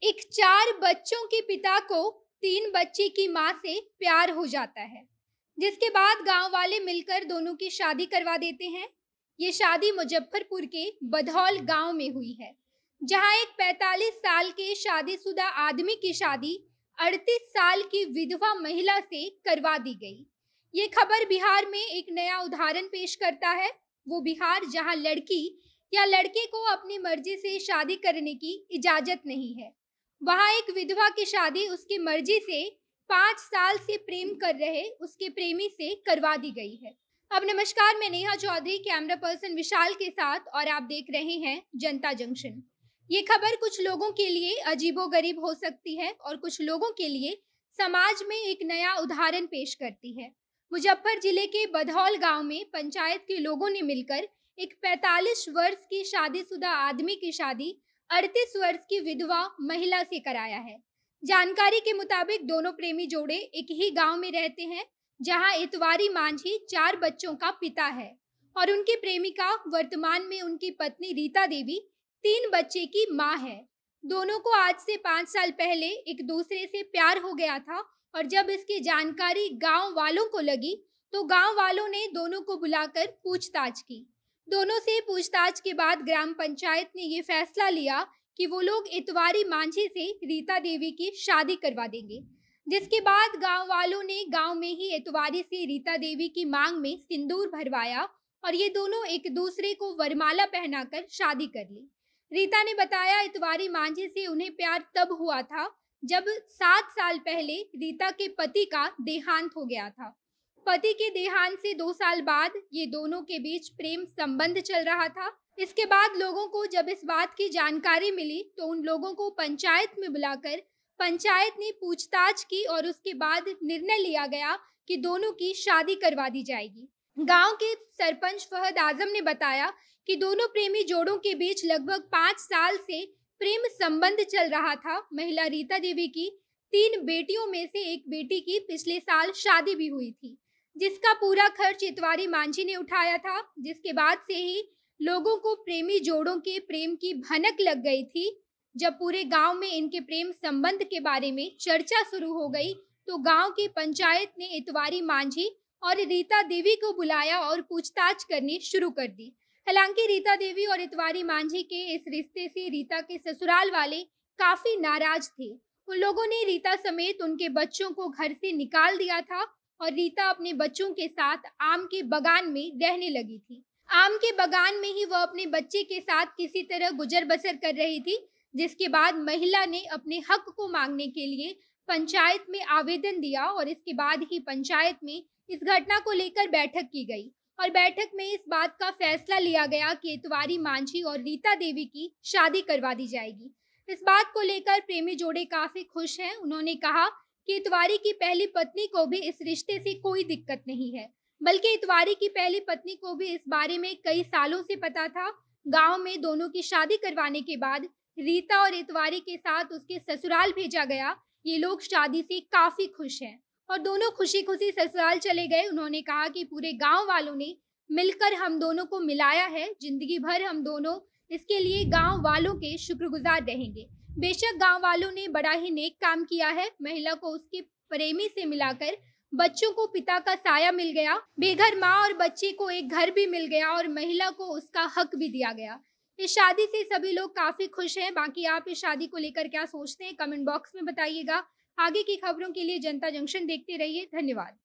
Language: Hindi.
एक 4 बच्चों के पिता को 3 बच्चे की मां से प्यार हो जाता है, जिसके बाद गांव वाले मिलकर दोनों की शादी करवा देते हैं। ये शादी मुजफ्फरपुर के बधौल गांव में हुई है, जहां एक 45 साल के शादीशुदा आदमी की शादी 38 साल की विधवा महिला से करवा दी गई। ये खबर बिहार में एक नया उदाहरण पेश करता है। वो बिहार जहां लड़की या लड़के को अपनी मर्जी से शादी करने की इजाजत नहीं है, वहां एक विधवा की शादी उसकी मर्जी से 5 साल से प्रेम कर रहे उसके प्रेमी से करवा दी गई है। अब नमस्कार, मैं नेहा चौधरी कैमरा पर्सन विशाल के साथ और आप देख रहे हैं जनता जंक्शन। ये खबर कुछ लोगों के लिए अजीबोगरीब हो सकती है और कुछ लोगों के लिए समाज में एक नया उदाहरण पेश करती है। मुजफ्फर जिले के बधौल गांव में पंचायत के लोगों ने मिलकर एक 45 वर्ष की शादीशुदा आदमी की शादी 38 वर्ष की विधवा महिला से कराया है। जानकारी के मुताबिक दोनों प्रेमी जोड़े एक ही गांव में रहते हैं, जहां इतवारी मांझी 4 बच्चों का पिता है और उनकी प्रेमिका वर्तमान में उनकी पत्नी रीता देवी 3 बच्चे की मां है। दोनों को आज से 5 साल पहले एक दूसरे से प्यार हो गया था और जब इसकी जानकारी गांव वालों को लगी तो गांव वालों ने दोनों को बुलाकर पूछताछ की। दोनों से पूछताछ के बाद ग्राम पंचायत ने ये फैसला लिया कि वो लोग इतवारी मांझी से रीता देवी की शादी करवा देंगे, जिसके बाद गांव वालों ने गांव में ही इतवारी से रीता देवी की मांग में सिंदूर भरवाया और ये दोनों एक दूसरे को वरमाला पहनाकर शादी कर ली। रीता ने बताया, इतवारी मांझी से उन्हें प्यार तब हुआ था जब 7 साल पहले रीता के पति का देहांत हो गया था। पति के देहांत से 2 साल बाद ये दोनों के बीच प्रेम संबंध चल रहा था। इसके बाद लोगों को जब इस बात की जानकारी मिली तो उन लोगों को पंचायत में बुलाकर पंचायत ने पूछताछ की और उसके बाद निर्णय लिया गया कि दोनों की शादी करवा दी जाएगी। गांव के सरपंच फहद आजम ने बताया कि दोनों प्रेमी जोड़ों के बीच लगभग 5 साल से प्रेम संबंध चल रहा था। महिला रीता देवी की 3 बेटियों में से एक बेटी की पिछले साल शादी भी हुई थी, जिसका पूरा खर्च इतवारी मांझी ने उठाया था। जिसके बाद से ही लोगों को प्रेमी जोड़ों के प्रेम की भनक लग गई थी। जब पूरे गांव में इनके प्रेम संबंध के बारे में चर्चा शुरू हो गई तो गांव की पंचायत ने इतवारी मांझी और रीता देवी को बुलाया और पूछताछ करनी शुरू कर दी। हालांकि रीता देवी और इतवारी मांझी के इस रिश्ते से रीता के ससुराल वाले काफी नाराज थे। उन लोगों ने रीता समेत उनके बच्चों को घर से निकाल दिया था और रीता अपने बच्चों के साथ आम के बगान में रहने लगी थी। आम के बगान में ही वह अपने बच्चे के साथ किसी तरह गुजर बसर कर रही थी, जिसके बाद महिला ने अपने हक को मांगने के लिए पंचायत में आवेदन दिया और इसके बाद ही पंचायत में इस घटना को लेकर बैठक की गई और बैठक में इस बात का फैसला लिया गया कि इतवारी मांझी और रीता देवी की शादी करवा दी जाएगी। इस बात को लेकर प्रेमी जोड़े काफी खुश हैं। उन्होंने कहा कि इतवारी की पहली पत्नी को भी इस रिश्ते से कोई दिक्कत नहीं है, बल्कि इतवारी की पहली पत्नी को भी इस बारे में कई सालों से पता था। गांव में दोनों की शादी करवाने के बाद रीता और इतवारी के साथ उसके ससुराल भेजा गया। ये लोग शादी से काफी खुश हैं और दोनों खुशी खुशी ससुराल चले गए। उन्होंने कहा कि पूरे गांव वालों ने मिलकर हम दोनों को मिलाया है, जिंदगी भर हम दोनों इसके लिए गांव वालों के शुक्रगुजार रहेंगे। बेशक गांव वालों ने बड़ा ही नेक काम किया है। महिला को उसके प्रेमी से मिलाकर बच्चों को पिता का साया मिल गया, बेघर माँ और बच्चे को एक घर भी मिल गया और महिला को उसका हक भी दिया गया। इस शादी से सभी लोग काफी खुश हैं। बाकी आप इस शादी को लेकर क्या सोचते हैं, कमेंट बॉक्स में बताइएगा। आगे की खबरों के लिए जनता जंक्शन देखते रहिए। धन्यवाद।